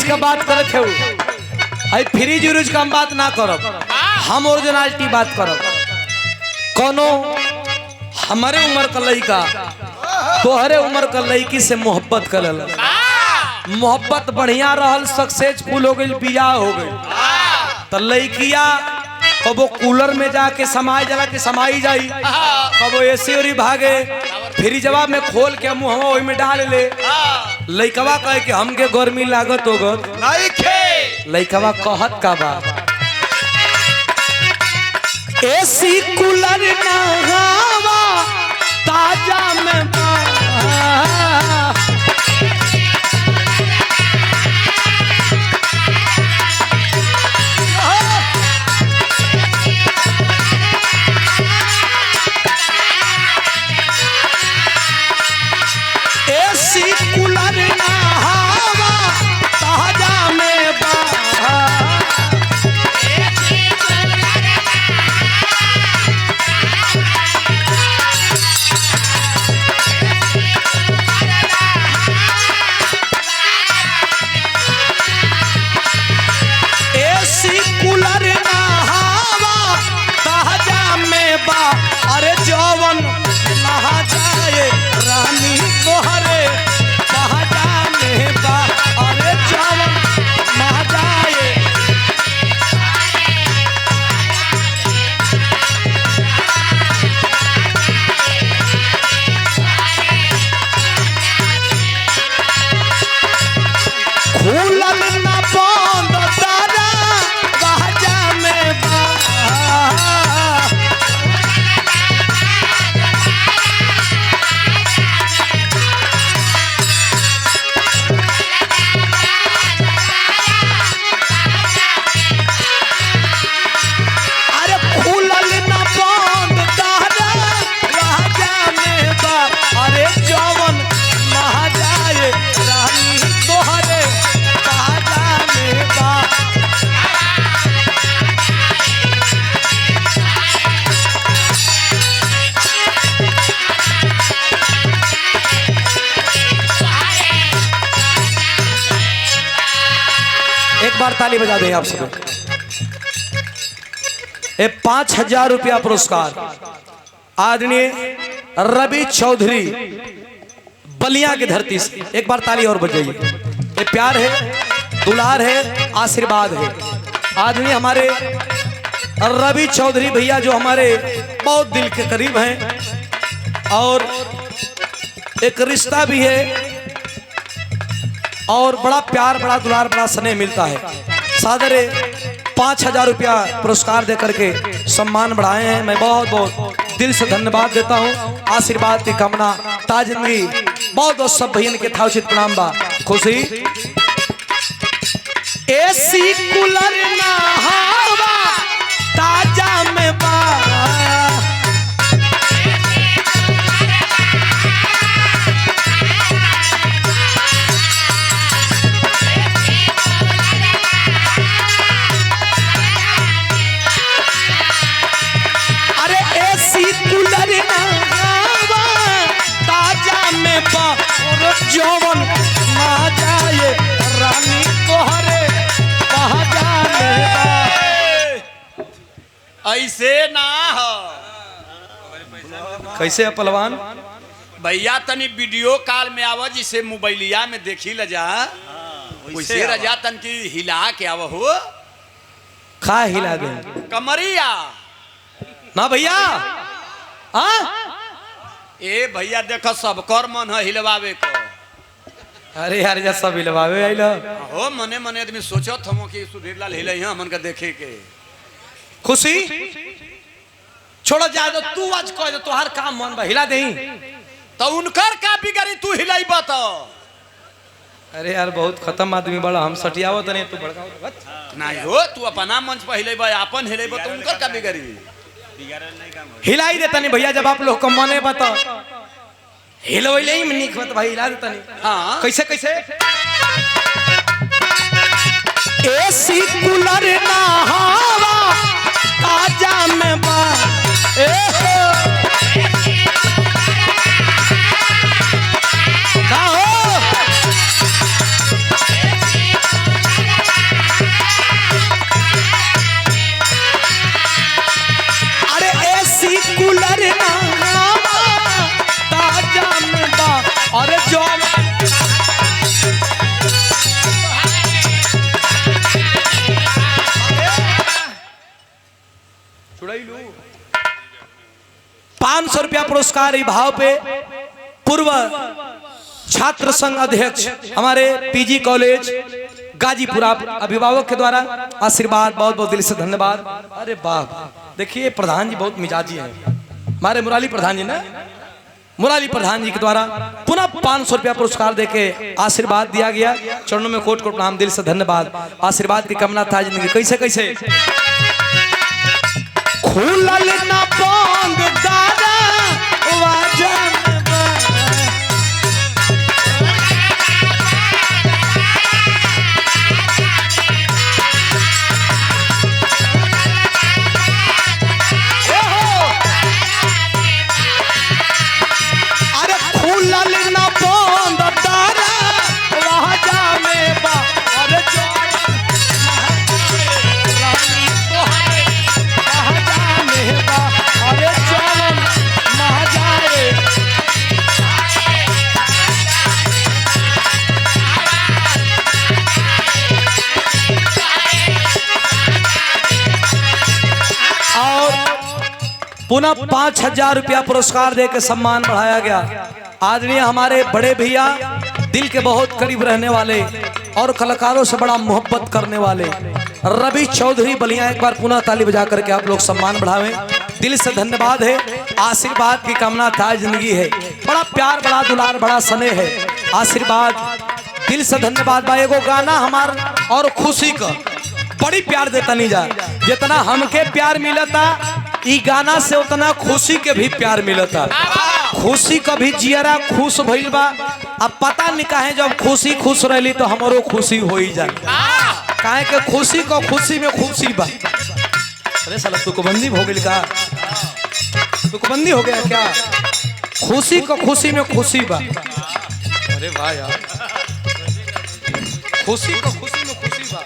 का बात करत हो, हाई फ्रीज उरूज का हम बात ना करब, हम ओरिजिनलिटी बात करब। कोनो हमारे उम्र का लड़का तोहरे उम्र का लड़की से मोहब्बत करल, मोहब्बत बढ़िया रहल, सक्सेसफुल हो गई, बियाह हो गई, तो लड़किया कबो कूलर में जाके समाई जला के समाई जाई, कबो एसी ओरी भागे, फिर जवाब में खोल के मुँह ओई में डाल ले। लइकवा कहे कि हमके गर्मी लागत होगा, लइकवा कहत का बा एसी कूलर ना हवा ताजा में बा। एसी कूलर ना हवा ताजा में बा। अरे जौवन कहा जाए रानी तोहरे कहा जाने बा, अरे जौवन कहा जाए। खुलल ना बंद तारा कहा जाने बा। एक बार ताली बजा दें आप सब। 5,000 रुपया पुरस्कार आदरणीय रवि चौधरी बलिया की धरती से। एक बार ताली और बजाइए। ये प्यार है, दुलार है, आशीर्वाद है। आदरणीय हमारे रवि चौधरी भैया जो हमारे बहुत दिल के करीब हैं और एक रिश्ता भी है और बड़ा प्यार, बड़ा दुलार, बड़ा स्नेह मिलता है। सादरे 5,000 रुपया पुरस्कार दे करके सम्मान बढ़ाए हैं। मैं बहुत बहुत दिल से धन्यवाद देता हूँ। आशीर्वाद की कामना ताजिंदगी बहुत बहुत सब भैया के था उचित प्रणाम बा। खुशी एसी कूलर ना हवा ताजा में बा। जौवन ना जाए रानी तोहरे कहा जाने बा। ऐसे ना हो। कैसे है पहलवान भैया तनी वीडियो कॉल में आवा, जिसे मोबाइलिया में देखी ल जा वैसे रजा तन की हिला के आवा हो। खा हिला दे कमरिया ना भैया। हाँ ए भैया देखो सब कर मन है हिलवावे को। अरे यार जा सब हिलवावे आइल हो मने मने आदमी सोचत हम कि सुधीरलाल हिले हैं हमन का देखे के। खुशी छोड़ो जा दो, तू आज कह दो तोहार काम मन बा हिला देही तो उनकर का बिगड़ी तू हिलाई बता। अरे यार बहुत खत्म आदमी बड़ा, हम सटियावो तने तू भड़काओ नहीं हो। तू अपना मंच पर हिलेबा अपन हिलेबा तो उनकर का बिगड़ी। हिलाई देता नहीं भैया जब आप लोग को मने बता हिलवैले ही निक मत भाई हिला देता नहीं। हाँ कैसे कैसे एसी कूलर ना हवा ताजा में बा। का हो 500 रुपया पुरस्कार ई भाव पे पूर्व छात्र संघ अध्यक्ष हमारे पीजी कॉलेज गाजीपुरा अभिभावक के द्वारा आशीर्वाद, बहुत बहुत दिल से धन्यवाद। अरे वाह, देखिए प्रधान जी बहुत मिजाजी हैं, हमारे मुराली प्रधान जी ना, मुराली प्रधान जी के द्वारा पुनः 500 रुपया पुरस्कार देके आशीर्वाद दिया गया। चरणों में कोट कोट प्रणाम, दिल से धन्यवाद। आशीर्वाद की कामना था जिंदगी कैसे कैसे खुलल ना बंद दादा वाजन पुनः 5000 रुपया पुरस्कार देकर सम्मान बढ़ाया गया। आदरणीय हमारे बड़े भैया, दिल के बहुत करीब रहने वाले और कलाकारों से बड़ा मोहब्बत करने वाले रवि चौधरी बलिया, एक बार पुनः ताली बजा करके आप लोग सम्मान बढ़ावें। दिल से धन्यवाद है, आशीर्वाद की कामना था जिंदगी है, बड़ा प्यार, बड़ा दुलार, बड़ा स्नेह है, आशीर्वाद, दिल से धन्यवाद भाई। एगो गाना हमार और खुशी का बड़ी प्यार देता नहीं जा, जितना हमके प्यार मिलता ई गाना से उतना खुशी के भी प्यार मिलता। खुशी का भी जियरा खुश भइल बा। अब पता नहीं काहे जब खुशी खुश रहली तो हमारो खुशी हो ही जाए, काहे के खुशी को खुशी में खुशी बा। अरे साला तुकबंदी हो गई का, तुकबंदी हो गया क्या? खुशी को खुशी में खुशी बा। अरे वाह यार, खुशी को खुशी में खुशी बा।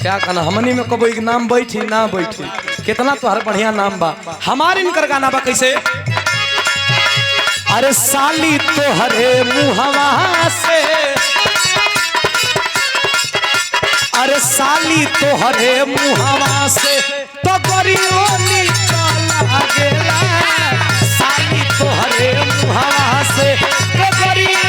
क्या कहना हमनी में कबो एक नाम बैठी ना बैठी, कितना तो हर बढ़िया नाम बा। हमारे इनकर गाना बा कैसे, अरे साली तो हरे मुहवा से, अरे साली तो हरे मुहवा से तो गरियो निकल गेला, साली तो हरे मुहवा से तो गरियो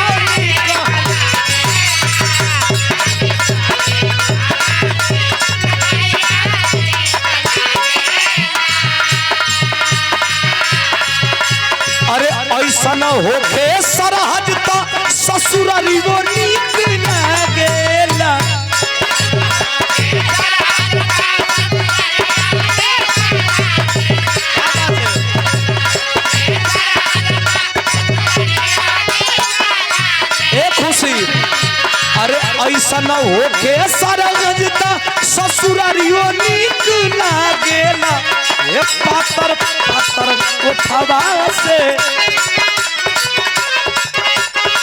ऐसा न होके सरहद तो ससुराली वो नीक लागेला। ए खुशी, अरे ऐसा न होके सरहद तो ससुराली वो नीक लागेला। ए पातर पातर उठवा से,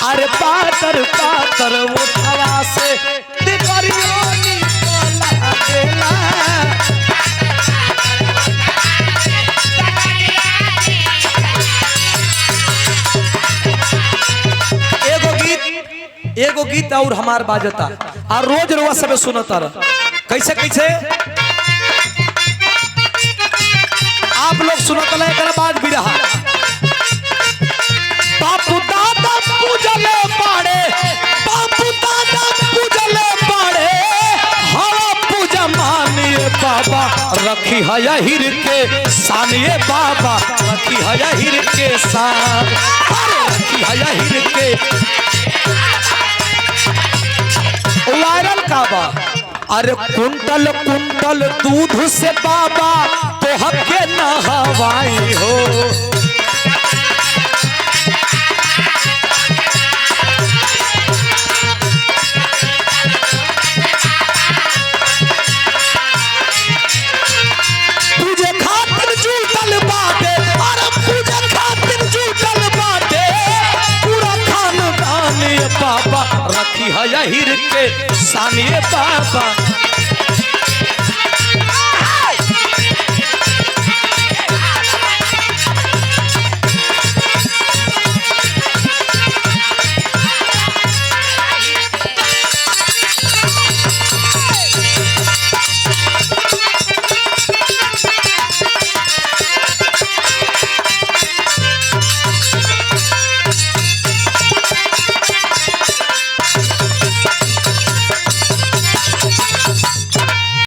अरे पातर पातर उठवा से दिकरियो निकल गेला। एगो गीत और हमार बाजता और रोज रोज सब सुनता रह। कैसे कैसे आप लोग सुनत रहे, एक बाद भी रहा। बापू दादा पूजले पाड़े, बापू दादा पूजले पाड़े, हरा पूजा मानिए बाबा रखी है हिर के सानिए बाबा, रखी है हिर के सान, रखी है हिर के वायरल काबा। अरे कुंटल कुंटल दूध से बाबा तो हके नहवाई हो, तुझे खातिर जूटल बाटे, अरे तुझे खातिर जूटल बाटे पूरा खानदान बाबा रखी है हिर के सानिए बाबा।